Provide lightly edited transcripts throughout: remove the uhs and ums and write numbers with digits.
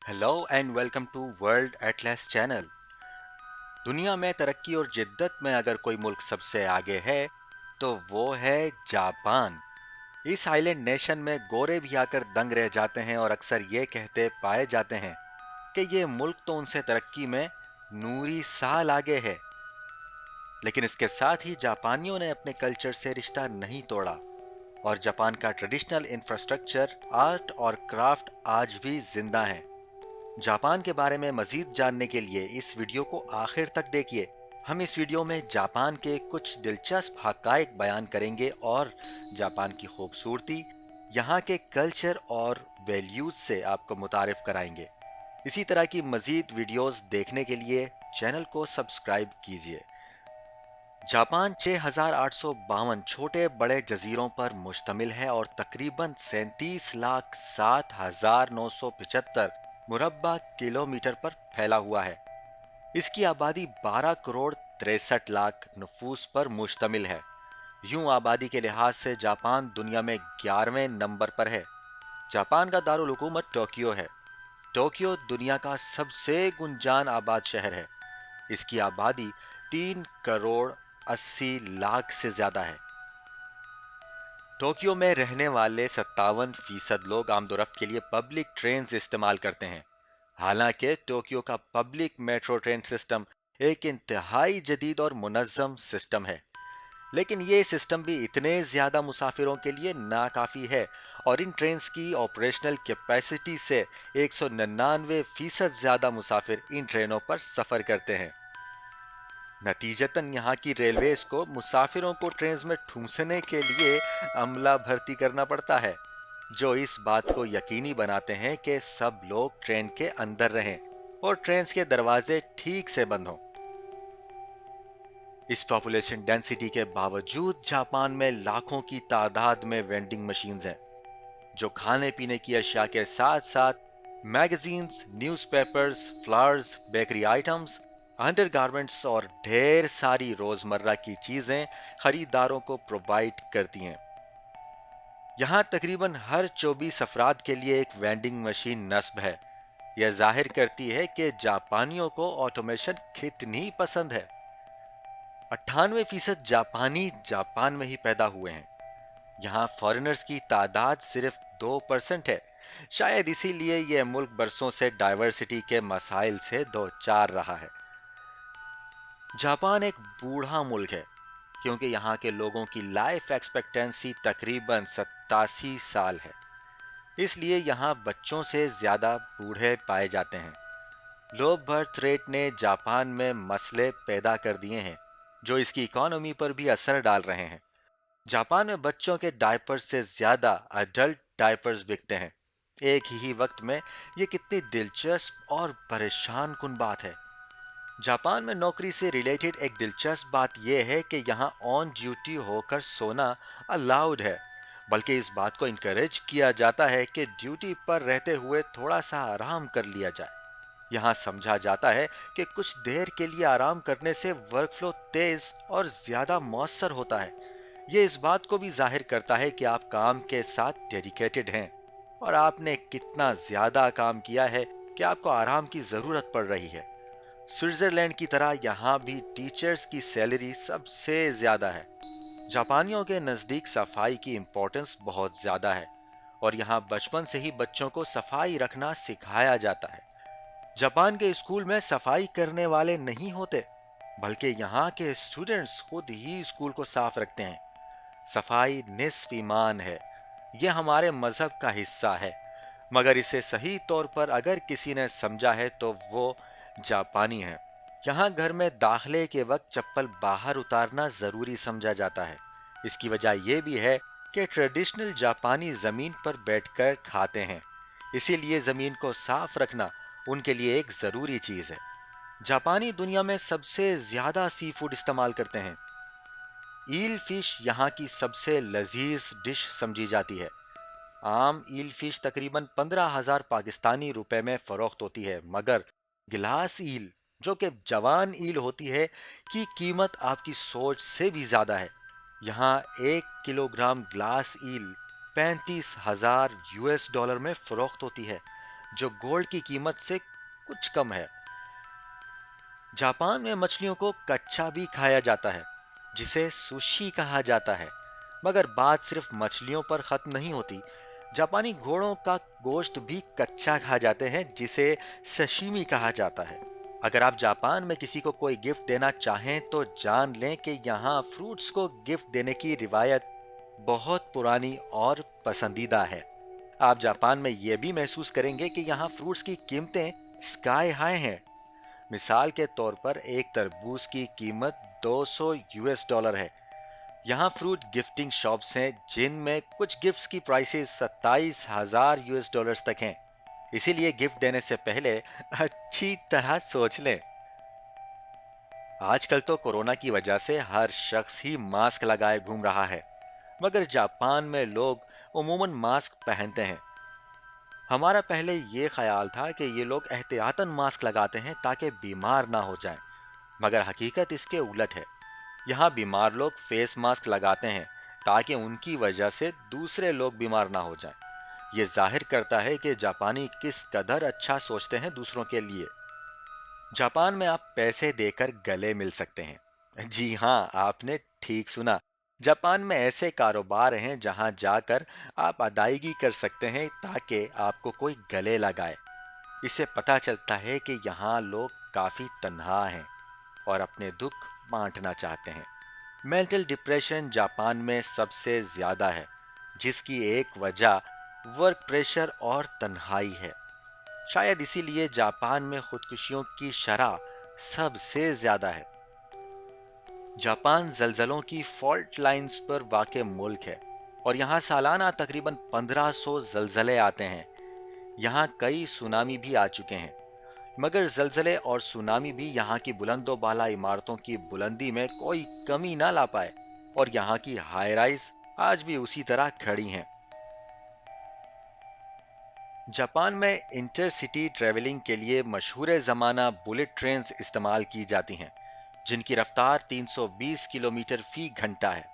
Hello and welcome to World Atlas channel. दुनिया में तरक्की और जिद्दत में अगर कोई मुल्क सबसे आगे है तो वो है जापान। इस आइलैंड नेशन में गोरे भी आकर दंग रह जाते हैं और अक्सर ये कहते पाए जाते हैं कि ये मुल्क तो उनसे तरक्की में नूरी साल आगे है। लेकिन इसके साथ ही जापानियों ने अपने कल्चर से रिश्ता नहीं तोड़ा और जापान का ट्रेडिशनल इंफ्रास्ट्रक्चर, आर्ट और क्राफ्ट आज भी जिंदा है। जापान के बारे में मजीद जानने के लिए इस वीडियो को आखिर तक देखिए। हम इस वीडियो में जापान के कुछ दिलचस्प हकायक बयान करेंगे और जापान की खूबसूरती, यहाँ के कल्चर और वैल्यूज से आपको मुतारिफ कराएंगे। इसी तरह की मजीद वीडियोस देखने के लिए चैनल को सब्सक्राइब कीजिए। जापान 6,852 छोटे बड़े जजीरों पर मुश्तमिल है और तकरीबन 37,07,975 मुरब्बा किलोमीटर पर फैला हुआ है। इसकी आबादी 12 करोड़ 63 लाख नफूस पर मुश्तमिल है। यूं आबादी के लिहाज से जापान दुनिया में 11वें नंबर पर है। जापान का दारुल हुकूमत टोक्यो है। टोक्यो दुनिया का सबसे गुंजान आबाद शहर है। इसकी आबादी 3 करोड़ 80 लाख से ज्यादा है। टोक्यो में रहने वाले 57% लोग आमदोरफ्त के लिए पब्लिक ट्रेन इस्तेमाल करते हैं। हालांकि टोक्यो का पब्लिक मेट्रो ट्रेन सिस्टम एक इंतहाई जदीद और मुनज़्ज़म सिस्टम है, लेकिन ये सिस्टम भी इतने ज़्यादा मुसाफिरों के लिए नाकाफ़ी है और इन ट्रेन की ऑपरेशनल कैपेसिटी से 199% ज़्यादा मुसाफिर इन ट्रेनों पर सफ़र करते हैं। नतीजतन यहाँ की रेलवेज को मुसाफिरों को ट्रेन में ठूंसने के लिए अमला भर्ती करना पड़ता है, जो इस बात को यकीनी बनाते हैं कि सब लोग ट्रेन के अंदर रहें और ट्रेन के दरवाजे ठीक से बंद हों। इस पॉपुलेशन डेंसिटी के बावजूद जापान में लाखों की तादाद में वेंडिंग मशीन्स हैं, जो खाने पीने की अशिया के साथ साथ magazines, newspapers, flowers, bakery items, undergarments और ढेर सारी रोजमर्रा की चीजें खरीदारों को प्रोवाइड करती हैं। यहाँ तकरीबन हर 24 अफराद के लिए एक वेंडिंग मशीन नस्ब है। यह जाहिर करती है कि जापानियों को ऑटोमेशन कितनी पसंद है। 98% जापानी जापान में ही पैदा हुए हैं। यहाँ फॉरेनर्स की तादाद सिर्फ 2% है। शायद इसीलिए यह मुल्क बरसों से डाइवर्सिटी के मसाइल से दो चार रहा है। जापान एक बूढ़ा मुल्क है क्योंकि यहाँ के लोगों की लाइफ एक्सपेक्टेंसी तकरीबन 87 साल है। इसलिए यहाँ बच्चों से ज़्यादा बूढ़े पाए जाते हैं। लो बर्थ रेट ने जापान में मसले पैदा कर दिए हैं, जो इसकी इकोनॉमी पर भी असर डाल रहे हैं। जापान में बच्चों के डायपर्स से ज़्यादा अडल्ट डायपर्स बिकते हैं। एक ही वक्त में ये कितनी दिलचस्प और परेशान कुन बात है। जापान में नौकरी से रिलेटेड एक दिलचस्प बात यह है कि यहाँ ऑन ड्यूटी होकर सोना अलाउड है, बल्कि इस बात को इनकरेज किया जाता है कि ड्यूटी पर रहते हुए थोड़ा सा आराम कर लिया जाए। यहाँ समझा जाता है कि कुछ देर के लिए आराम करने से वर्कफ्लो तेज और ज्यादा मौसर होता है। ये इस बात को भी जाहिर करता है कि आप काम के साथ डेडिकेटेड हैं और आपने कितना ज्यादा काम किया है कि आपको आराम की जरूरत पड़ रही है। स्विट्जरलैंड की तरह यहाँ भी टीचर्स की सैलरी सबसे ज्यादा है। जापानियों के नज़दीक सफाई की इम्पोर्टेंस बहुत ज़्यादा है और यहाँ बचपन से ही बच्चों को सफाई रखना सिखाया जाता है। जापान के स्कूल में सफाई करने वाले नहीं होते, बल्कि यहाँ के स्टूडेंट्स खुद ही स्कूल को साफ रखते हैं। सफाई निस्फ ईमान है। यह हमारे मजहब का हिस्सा है, मगर इसे सही तौर पर अगर किसी ने समझा है तो वो जापानी है। यहाँ घर में दाखिले के वक्त चप्पल बाहर उतारना जरूरी समझा जाता है। इसकी वजह यह भी है कि ट्रेडिशनल जापानी जमीन पर बैठकर खाते हैं, इसीलिए जमीन को साफ रखना उनके लिए एक जरूरी चीज है। जापानी दुनिया में सबसे ज्यादा सी फूड इस्तेमाल करते हैं। ईल फिश यहाँ की सबसे लजीज डिश समझी जाती है। आम ईल फिश तकरीबन 15,000 पाकिस्तानी रुपए में फरोख्त होती है, मगर गिलास ईल, जो कि जवान ईल होती है, की कीमत आपकी सोच से भी ज्यादा है। यहाँ 1 किलोग्राम ग्लास ईल 35,000 US डॉलर में फरोख्त होती है। जो गोल्ड की कीमत से कुछ कम है। जापान में मछलियों को कच्चा भी खाया जाता है, जिसे सुशी कहा जाता है। मगर बात सिर्फ मछलियों पर खत्म नहीं होती। जापानी घोड़ों का गोश्त भी कच्चा खा जाते हैं, जिसे सशिमी कहा जाता है। अगर आप जापान में किसी को कोई गिफ्ट देना चाहें तो जान लें कि यहाँ फ्रूट्स को गिफ्ट देने की रिवायत बहुत पुरानी और पसंदीदा है। आप जापान में यह भी महसूस करेंगे कि यहाँ फ्रूट्स की कीमतें स्काई हाई हैं। मिसाल के तौर पर एक तरबूज की कीमत 200 यूएस डॉलर है। यहाँ फ्रूट गिफ्टिंग शॉप्स हैं जिनमें कुछ गिफ्ट्स की प्राइसेस 27,000 यूएस डॉलर्स तक हैं। इसीलिए गिफ्ट देने से पहले अच्छी तरह सोच लें। आजकल तो कोरोना की वजह से हर शख्स ही मास्क लगाए घूम रहा है, मगर जापान में लोग उमूमन मास्क पहनते हैं। हमारा पहले ये ख्याल था कि ये लोग एहतियातन मास्क लगाते हैं ताकि बीमार ना हो जाएं, मगर हकीकत इसके उलट है। यहाँ बीमार लोग फेस मास्क लगाते हैं ताकि उनकी वजह से दूसरे लोग बीमार ना हो जाएं। ये जाहिर करता है कि जापानी किस कदर अच्छा सोचते हैं दूसरों के लिए। जापान में आप पैसे देकर गले मिल सकते हैं। जी हाँ, आपने ठीक सुना। जापान में ऐसे कारोबार हैं जहां जाकर आप अदायगी कर सकते हैं ताकि आपको कोई गले लगाए। इससे पता चलता है कि यहाँ लोग काफी तन्हा हैं और अपने दुख बांटना चाहते हैं। मेंटल डिप्रेशन जापान में सबसे ज्यादा है, जिसकी एक वजह वर्क प्रेशर और तन्हाई है। शायद इसीलिए जापान में खुदकुशियों की शरह सबसे ज्यादा है। जापान जलजलों की फॉल्ट लाइंस पर वाक़ मुल्क है और यहाँ सालाना तकरीबन 1500 जलजले आते हैं। यहाँ कई सुनामी भी आ चुके हैं, मगर जलजले और सुनामी भी यहाँ की बुलंदो बाला इमारतों की बुलंदी में कोई कमी ना ला पाए और यहाँ की हाई राइज आज भी उसी तरह खड़ी हैं। जापान में इंटरसिटी ट्रैवलिंग के लिए मशहूर ज़माना बुलेट ट्रेन्स इस्तेमाल की जाती हैं, जिनकी रफ्तार 320 किलोमीटर फी घंटा है।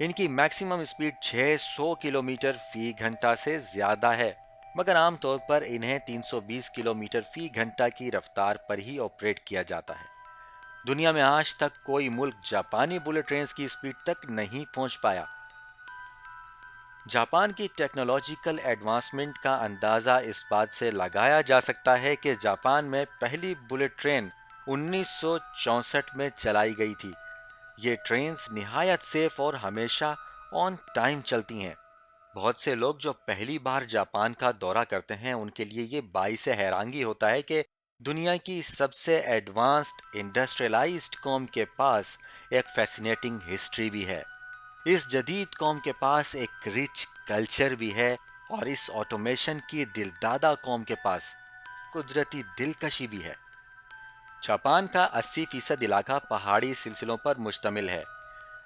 इनकी मैक्सिमम स्पीड 600 किलोमीटर फी घंटा से ज़्यादा है, मगर आमतौर पर इन्हें 320 किलोमीटर फी घंटा की रफ्तार पर ही ऑपरेट किया जाता है। दुनिया में आज तक कोई मुल्क जापानी बुलेट ट्रेन्स की स्पीड तक नहीं पहुंच पाया। जापान की टेक्नोलॉजिकल एडवांसमेंट का अंदाज़ा इस बात से लगाया जा सकता है कि जापान में पहली बुलेट ट्रेन 1964 में चलाई गई थी। ये ट्रेन्स निहायत सेफ और हमेशा ऑन टाइम चलती हैं। बहुत से लोग जो पहली बार जापान का दौरा करते हैं उनके लिए ये बाइस हैरानगी होता है कि दुनिया की सबसे एडवांस्ड इंडस्ट्रियलाइज्ड कौम के पास एक फैसिनेटिंग हिस्ट्री भी है। इस जदीद कौम के पास एक रिच कल्चर भी है और इस ऑटोमेशन की दिलदादा कौम के पास कुदरती दिलकशी भी है। जापान का 80% इलाका पहाड़ी सिलसिलों पर मुश्तमिल है।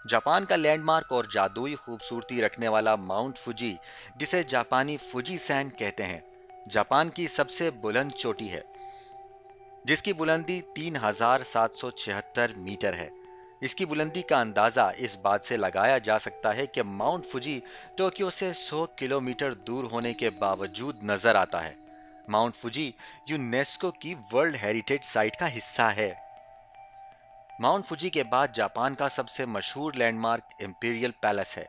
जापान का लैंडमार्क और जादुई खूबसूरती रखने वाला माउंट फुजी, जिसे जापानी फुजी सैन कहते हैं, जापान की सबसे बुलंद चोटी है, जिसकी बुलंदी 3776 मीटर है। इसकी बुलंदी का अंदाज़ा इस बात से लगाया जा सकता है कि माउंट फुजी टोक्यो से 100 किलोमीटर दूर होने के बावजूद नज़र आता है। माउंट फुजी यूनेस्को की वर्ल्ड हेरिटेज साइट का हिस्सा है। माउंट फुजी के बाद जापान का सबसे मशहूर लैंडमार्क इंपीरियल पैलेस है,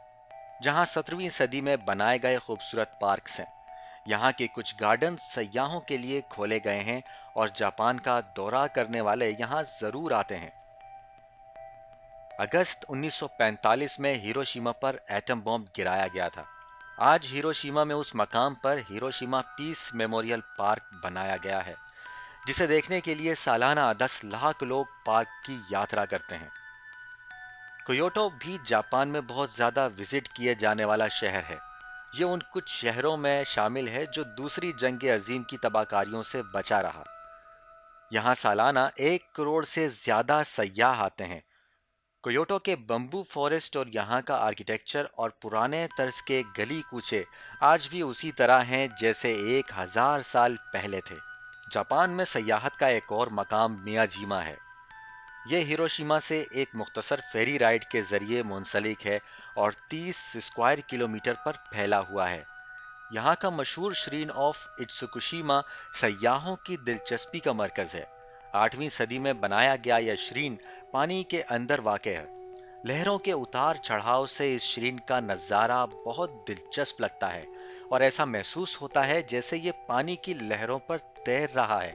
जहां 17वीं सदी में बनाए गए खूबसूरत पार्क्स हैं। यहाँ के कुछ गार्डन सयाहों के लिए खोले गए हैं और जापान का दौरा करने वाले यहाँ ज़रूर आते हैं। अगस्त 1945 में हिरोशिमा पर एटम बॉम्ब गिराया गया था। आज हिरोशिमा में उस मकाम पर हिरोशिमा पीस मेमोरियल पार्क बनाया गया है, जिसे देखने के लिए सालाना 10 लाख लोग पार्क की यात्रा करते हैं। क्योटो भी जापान में बहुत ज़्यादा विजिट किए जाने वाला शहर है। ये उन कुछ शहरों में शामिल है जो दूसरी जंग अजीम की तबाहकारियों से बचा रहा। यहाँ सालाना 1 करोड़ से ज़्यादा सयाह आते हैं। क्योटो के बम्बू फॉरेस्ट और यहाँ का आर्किटेक्चर और पुराने तर्ज के गली कूचे आज भी उसी तरह हैं जैसे 1000 साल पहले थे। जापान में सयाहत का एक और मकाम मियाजीमा है। यह हिरोशिमा से एक मुख्तसर फेरी राइड के जरिए मुंसलिक है और 30 स्क्वायर किलोमीटर पर फैला हुआ है। यहाँ का मशहूर श्रीन ऑफ इट्सुकुशिमा सयाहों की दिलचस्पी का मरकज है। 8वीं सदी में बनाया गया यह श्रीन पानी के अंदर वाक़ है। लहरों के उतार चढ़ाव से इस श्रीन का नज़ारा बहुत दिलचस्प लगता है और ऐसा महसूस होता है जैसे ये पानी की लहरों पर तैर रहा है।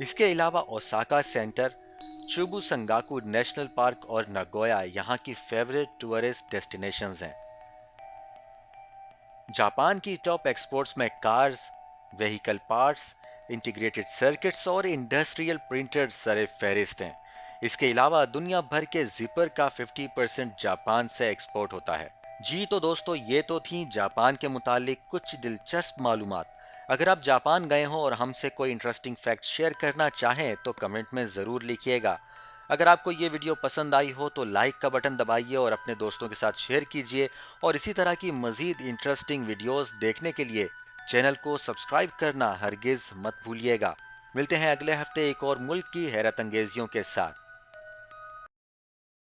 इसके अलावा ओसाका सेंटर, चुबु संगाकू नेशनल पार्क और नगोया यहाँ की फेवरेट टूरिस्ट डेस्टिनेशंस हैं। जापान की टॉप एक्सपोर्ट्स में cars, vehicle parts, integrated circuits और इंडस्ट्रियल प्रिंटर्स सर फहरिस्त हैं। इसके अलावा दुनिया भर के जिपर का 50% जापान से एक्सपोर्ट होता है। जी तो दोस्तों, ये तो थी जापान के मुतालिक कुछ दिलचस्प मालूमात। अगर आप जापान गए हो और हमसे कोई इंटरेस्टिंग फैक्ट शेयर करना चाहें तो कमेंट में ज़रूर लिखिएगा। अगर आपको ये वीडियो पसंद आई हो तो लाइक का बटन दबाइए और अपने दोस्तों के साथ शेयर कीजिए, और इसी तरह की मज़ीद इंटरेस्टिंग वीडियोस देखने के लिए चैनल को सब्सक्राइब करना हरगिज़ मत भूलिएगा। मिलते हैं अगले हफ्ते एक और मुल्क की हैरत अंगेजियों के साथ।